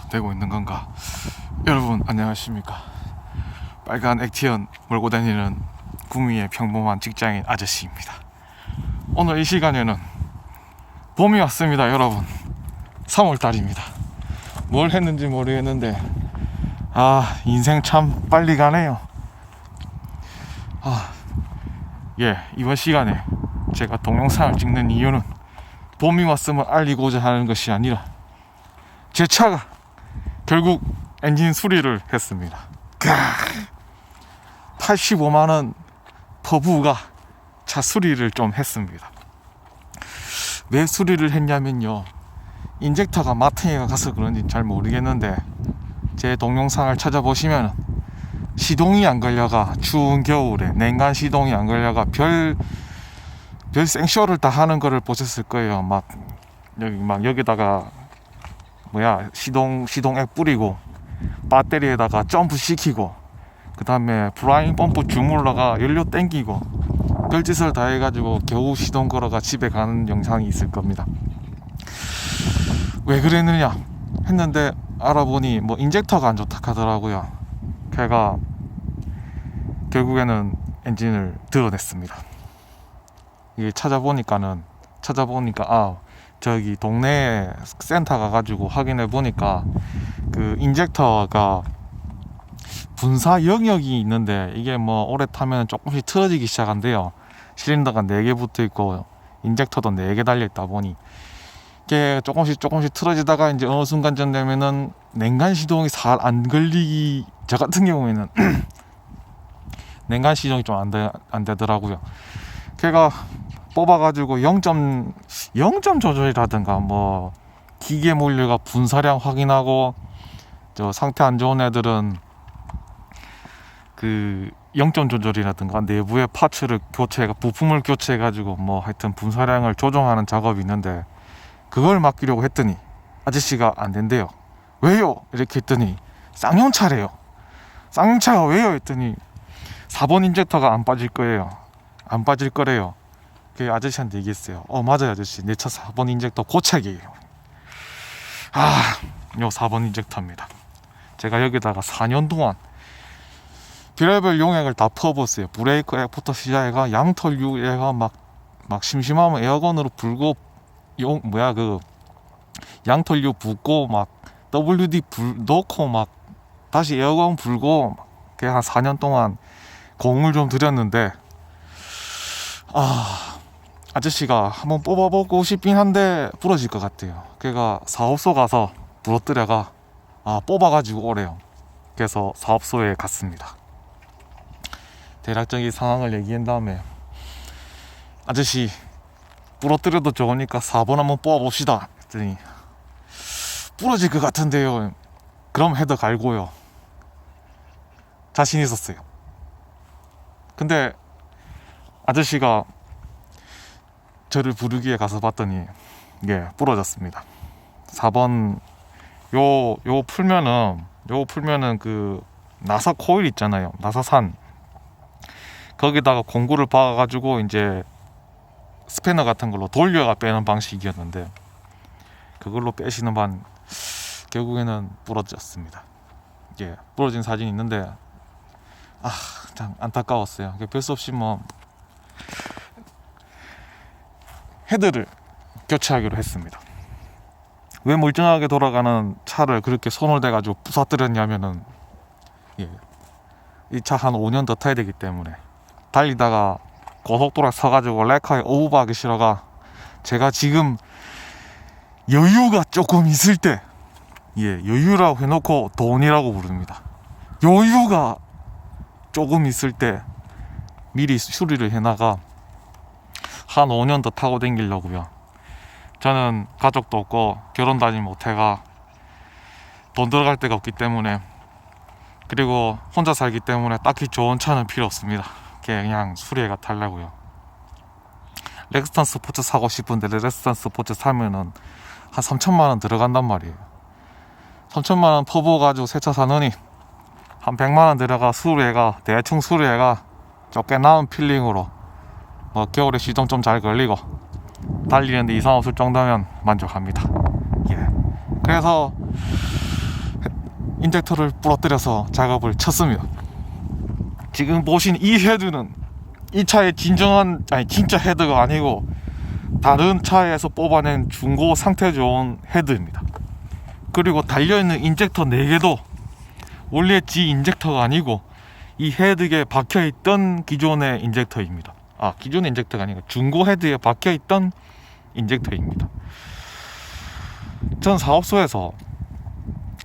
되고 있는 건가? 여러분 안녕하십니까? 빨간 액티언 몰고 다니는 구미의 평범한 직장인 아저씨입니다. 오늘 이 시간에는 봄이 왔습니다. 여러분 3월달입니다. 뭘 했는지 모르겠는데 인생 참 빨리 가네요. 이번 시간에 제가 동영상을 찍는 이유는 봄이 왔음을 알리고자 하는 것이 아니라 제 차가 결국 엔진 수리를 했습니다. 85만원 퍼부가 차 수리를 좀 했습니다. 왜 수리를 했냐면요, 인젝터가 마탱이가 가서 그런지 잘 모르겠는데 제 동영상을 찾아보시면 시동이 안 걸려가, 추운 겨울에 냉간 시동이 안 걸려가 별 생쇼를 다 하는 거를 보셨을 거예요. 여기다가 시동액 뿌리고 배터리에다가 점프 시키고 그 다음에 브라잉 펌프 주물러가 연료 땡기고 별짓을 다 해가지고 겨우 시동 걸어가 집에 가는 영상이 있을 겁니다. 왜 그랬느냐 했는데 알아보니 인젝터가 안 좋다 하더라고요. 걔가 결국에는 엔진을 드러냈습니다. 이게 찾아보니까 저기 동네에 센터 가가지고 확인해 보니까 그 인젝터가 분사 영역이 있는데 이게 오래 타면 조금씩 틀어지기 시작한대요. 실린더가 4개 붙어 있고 인젝터도 4개 달려 있다 보니 이게 조금씩 틀어지다가 이제 어느 순간쯤 되면은 냉간 시동이 잘 안 걸리기, 저 같은 경우에는 냉간 시동이 좀 안 되더라고요. 걔가 뽑아가지고 0점 조절이라든가 기계 몰려가 분사량 확인하고, 저 상태 안 좋은 애들은 그 0점 조절이라든가 내부의 파츠를 부품을 교체해가지고 하여튼 분사량을 조정하는 작업이 있는데 그걸 맡기려고 했더니 아저씨가 안 된대요. 왜요? 이렇게 했더니 쌍용차래요. 쌍용차가 왜요? 했더니 4번 인젝터가 안 빠질 거래요. 그 아저씨한테 얘기했어요. 맞아요 아저씨, 내 차 4번 인젝터 고착이에요. 요 4번 인젝터입니다. 제가 여기다가 4년 동안 별의별 용액을 다 퍼봤어요. 브레이크 액부터 시작해가 양털유에가 막 심심하면 에어건으로 불고 양털유 붓고 WD 불 넣고 다시 에어건 불고 한 4년 동안 공을 좀 들였는데 아저씨가 한번 뽑아보고 싶긴 한데 부러질 것 같아요. 걔가 사업소 가서 부러뜨려가 뽑아가지고 오래요. 그래서 사업소에 갔습니다. 대략적인 상황을 얘기한 다음에 아저씨 부러뜨려도 좋으니까 4번 한번 뽑아봅시다 했더니 부러질 것 같은데요. 그럼 헤더 갈고요. 자신 있었어요. 근데 아저씨가 저를 부르기에 가서 봤더니 부러졌습니다. 4번 요 풀면은 그 나사 코일 있잖아요. 나사산 거기다가 공구를 박아가지고 이제 스패너 같은 걸로 돌려가 빼는 방식이었는데 그걸로 빼시는 반 결국에는 부러졌습니다. 부러진 사진이 있는데 참 안타까웠어요. 별 수 없이 헤드를 교체하기로 했습니다. 왜 멀쩡하게 돌아가는 차를 그렇게 손을 대가지고 부사뜨렸냐면은 이 차 한 5년 더 타야 되기 때문에 달리다가 고속도로에 서가지고 레카에 오버하기 싫어가 제가 지금 여유가 조금 있을 때 여유라고 해놓고 돈이라고 부릅니다. 여유가 조금 있을 때 미리 수리를 해나가 한 5년 더 타고 다니려고요. 저는 가족도 없고 결혼도 아직 못해가 돈 들어갈 데가 없기 때문에, 그리고 혼자 살기 때문에 딱히 좋은 차는 필요 없습니다. 그냥 수리해가 타려고요. 렉스턴 스포츠 사고 싶은데 렉스턴 스포츠 사면은 한 3천만원 들어간단 말이에요. 3천만원 퍼부어가지고 새 차 사느니 한 100만원 들어가 대충 수리해가 좁게 나은 필링으로 겨울에 시동 좀 잘 걸리고 달리는데 이상 없을 정도면 만족합니다. 그래서 인젝터를 부러뜨려서 작업을 쳤습니다. 지금 보신 이 헤드는 이 차의 진짜 헤드가 아니고 다른 차에서 뽑아낸 중고 상태 좋은 헤드입니다. 그리고 달려있는 인젝터 4개도 원래 지 인젝터가 아니고 이 헤드에 박혀있던 기존의 인젝터입니다. 기존의 인젝터가 아니고 중고 헤드에 박혀있던 인젝터입니다. 전 사업소에서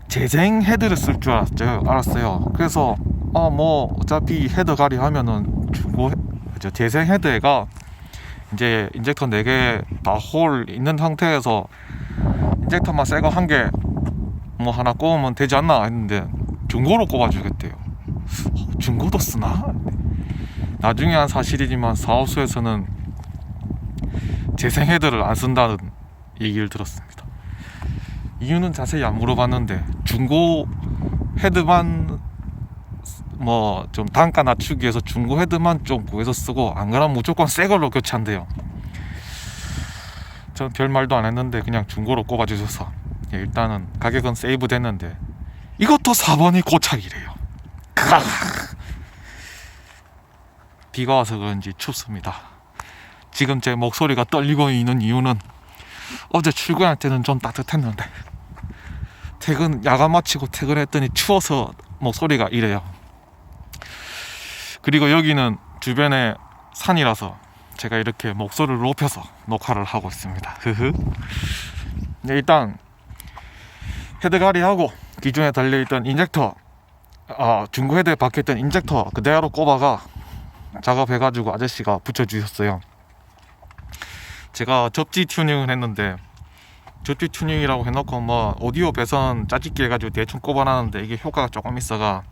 재생 헤드를 쓸 줄 알았어요. 그래서 뭐 어차피 헤드 가리 하면은 재생 헤드가 이제 인젝터 4개 다 홀 있는 상태에서 인젝터만 새거 한 개 뭐 하나 꼽으면 되지 않나 했는데 중고로 꼽아주겠대요. 중고도 쓰나? 나중에 한 사실이지만 사업소에서는 재생 헤드를 안 쓴다는 얘기를 들었습니다. 이유는 자세히 안 물어봤는데 중고 헤드만 뭐 좀 단가 낮추기 위해서 중고 헤드만 좀 구해서 쓰고 안 그러면 무조건 새 걸로 교체한대요. 전 별 말도 안 했는데 그냥 중고로 꼽아주셔서 일단은 가격은 세이브 됐는데 이것도 4번이 고착이래요. 비가 와서 그런지 춥습니다. 지금 제 목소리가 떨리고 있는 이유는 어제 출근할 때는 좀 따뜻했는데 야간 마치고 퇴근했더니 추워서 목소리가 이래요. 그리고 여기는 주변에 산이라서 제가 이렇게 목소리를 높여서 녹화를 하고 있습니다. 네, 일단 헤드가리하고 기존에 달려있던 인젝터 중고 헤드에 박혀있던 인젝터 그대로 꼽아가 작업해가지고 아저씨가 붙여주셨어요. 제가 접지 튜닝을 했는데 접지 튜닝이라고 해놓고 뭐 오디오 배선 짜집기 해가지고 대충 꼽아놨는데 이게 효과가 조금 있어가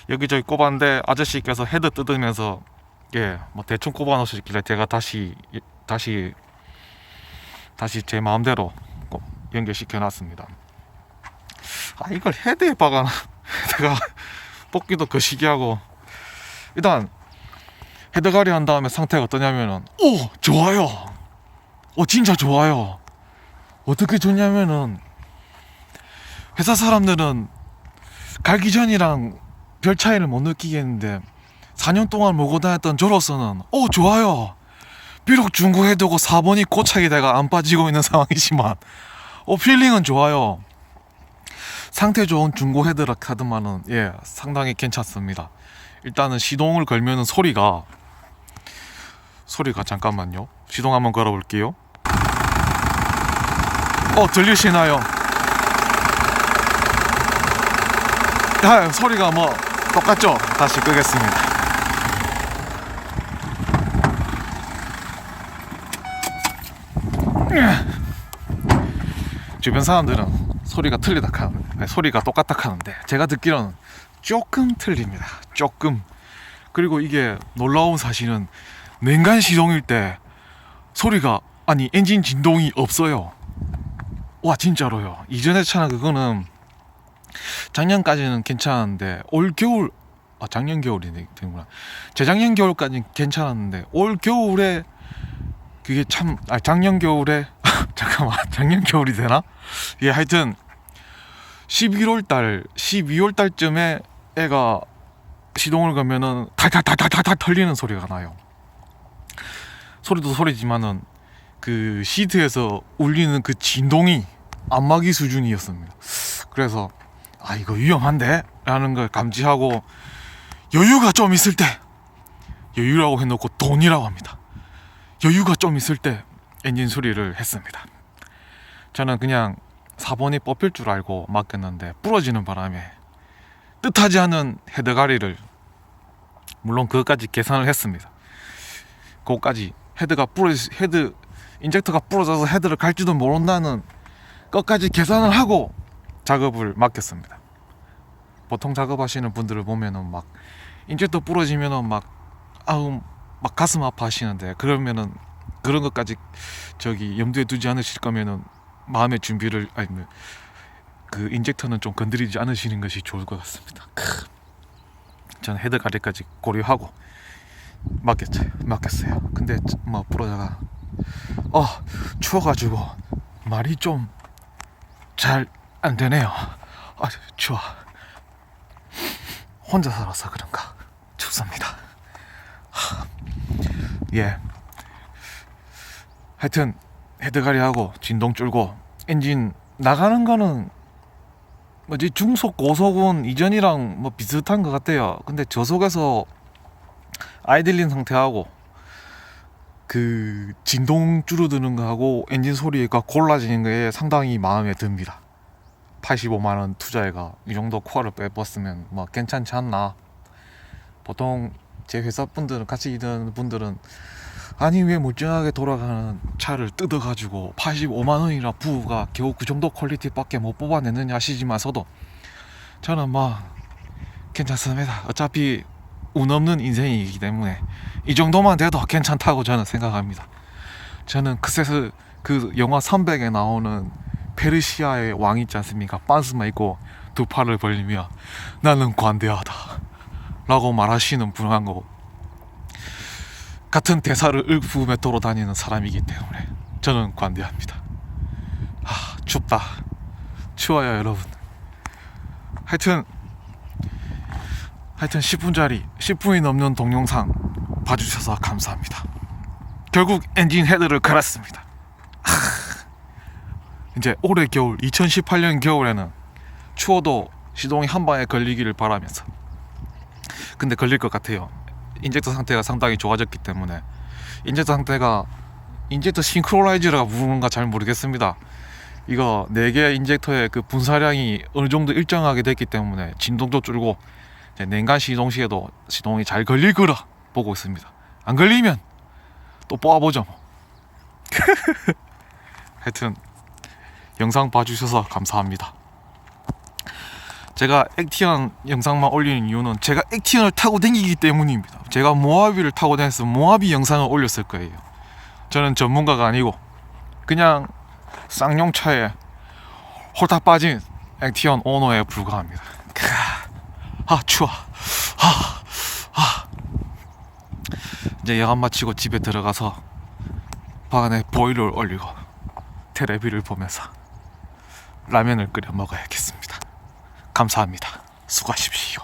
여기저기 꼽았는데 아저씨께서 헤드 뜯으면서 뭐 대충 꼽아놓으셨길래 제가 다시 제 마음대로 연결시켜 놨습니다. 이걸 헤드에 박아놔. 헤드가 뽑기도 거시기하고 일단 헤드가리 한 다음에 상태가 어떠냐면은 좋아요. 진짜 좋아요. 어떻게 좋냐면은 회사 사람들은 갈기 전이랑 별 차이를 못 느끼겠는데 4년 동안 몰고 다녔던 저로서는 좋아요. 비록 중고 헤드고 4번이 고착이 돼가 안 빠지고 있는 상황이지만 필링은 좋아요. 상태 좋은 중고 헤드라 카드만은 상당히 괜찮습니다. 일단은 시동을 걸면은 소리가 잠깐만요. 시동 한번 걸어볼게요. 들리시나요? 소리가 뭐 똑같죠? 다시 끄겠습니다. 주변 사람들은 소리가 소리가 똑같다 하는데 제가 듣기로는 조금 틀립니다. 조금. 그리고 이게 놀라운 사실은 냉간 시동일 때 소리가 엔진 진동이 없어요. 와, 진짜로요. 이전에 차는 그거는 작년까지는 괜찮았는데 올 겨울 작년 겨울이네 되구나. 재작년 겨울까지는 괜찮았는데 올 겨울에 그게 참 작년 겨울에 잠깐만 작년 겨울이 되나? 하여튼 12월 달쯤에 애가 시동을 걸면은 탈탈탈탈탈 털리는 소리가 나요. 소리도 소리지만은 그 시트에서 울리는 그 진동이 안마기 수준이었습니다. 그래서 이거 위험한데? 라는 걸 감지하고 여유가 좀 있을 때 여유라고 해놓고 돈이라고 합니다. 여유가 좀 있을 때 엔진 수리를 했습니다. 저는 그냥 4번이 뽑힐 줄 알고 맡겼는데 부러지는 바람에 뜻하지 않은 헤드가리를 물론 그것까지 계산을 했습니다. 그것까지 헤드 인젝터가 부러져서 헤드를 갈지도 모른다는 것까지 계산을 하고 작업을 맡겼습니다. 보통 작업하시는 분들을 보면은 막 인젝터 부러지면은 막 가슴 아파하시는데 그러면은 그런 것까지 염두에 두지 않으실 거면은 마음의 준비를 그 인젝터는 좀 건드리지 않으시는 것이 좋을 것 같습니다. 저는 헤드 가리까지 고려하고 맡겼어요. 근데 뭐 부러다가 추워가지고 말이 좀 잘 안 되네요. 아 추워. 혼자 살아서 그런가 춥습니다. 예. 하여튼 헤드가리하고 진동 줄고 엔진 나가는 거는 뭐지 중속 고속은 이전이랑 뭐 비슷한 것 같아요. 근데 저속에서 아이들린 상태하고 그 진동 줄어드는 거하고 엔진 소리가 골라지는 거에 상당히 마음에 듭니다. 85만 원 투자해가 이 정도 코어를 빼봤으면 뭐 괜찮지 않나. 보통 제 회사 분들은 같이 일하는 분들은 아니 왜 멀쩡하게 돌아가는 차를 뜯어가지고 85만 원이나 부가 겨우 그 정도 퀄리티밖에 못 뽑아내느냐 하시지만서도 저는 뭐 괜찮습니다. 어차피 운 없는 인생이기 때문에 이 정도만 돼도 괜찮다고 저는 생각합니다. 저는 그 영화 300에 나오는 페르시아의 왕 있지 않습니까? 빤스만 입고 두 팔을 벌리며 나는 관대하다 라고 말하시는 분하고 같은 대사를 읊으며 돌아다니는 사람이기 때문에 저는 관대합니다. 춥다. 추워요 여러분. 하여튼 10분이 넘는 동영상 봐주셔서 감사합니다. 결국 엔진 헤드를 갈았습니다. 이제 올해 겨울 2018년 겨울에는 추워도 시동이 한 방에 걸리기를 바라면서, 근데 걸릴 것 같아요. 인젝터 상태가 상당히 좋아졌기 때문에. 인젝터 싱크로나이즈가 부르는가 잘 모르겠습니다. 이거 4개 인젝터의 그 분사량이 어느 정도 일정하게 됐기 때문에 진동도 줄고 냉간 시동 시에도 시동이 잘 걸릴 거라 보고 있습니다. 안 걸리면 또 뽑아보죠 뭐. 하여튼 영상 봐주셔서 감사합니다. 제가 액티언 영상만 올리는 이유는 제가 액티언을 타고 다니기 때문입니다. 제가 모하비를 타고 다녔으면 모하비 영상을 올렸을 거예요. 저는 전문가가 아니고 그냥 쌍용차에 홀딱 빠진 액티언 오너에 불과합니다. 추워. 이제 야간 마치고 집에 들어가서 방 안에 보일러를 올리고 테레비를 보면서 라면을 끓여 먹어야겠습니다. 감사합니다. 수고하십시오.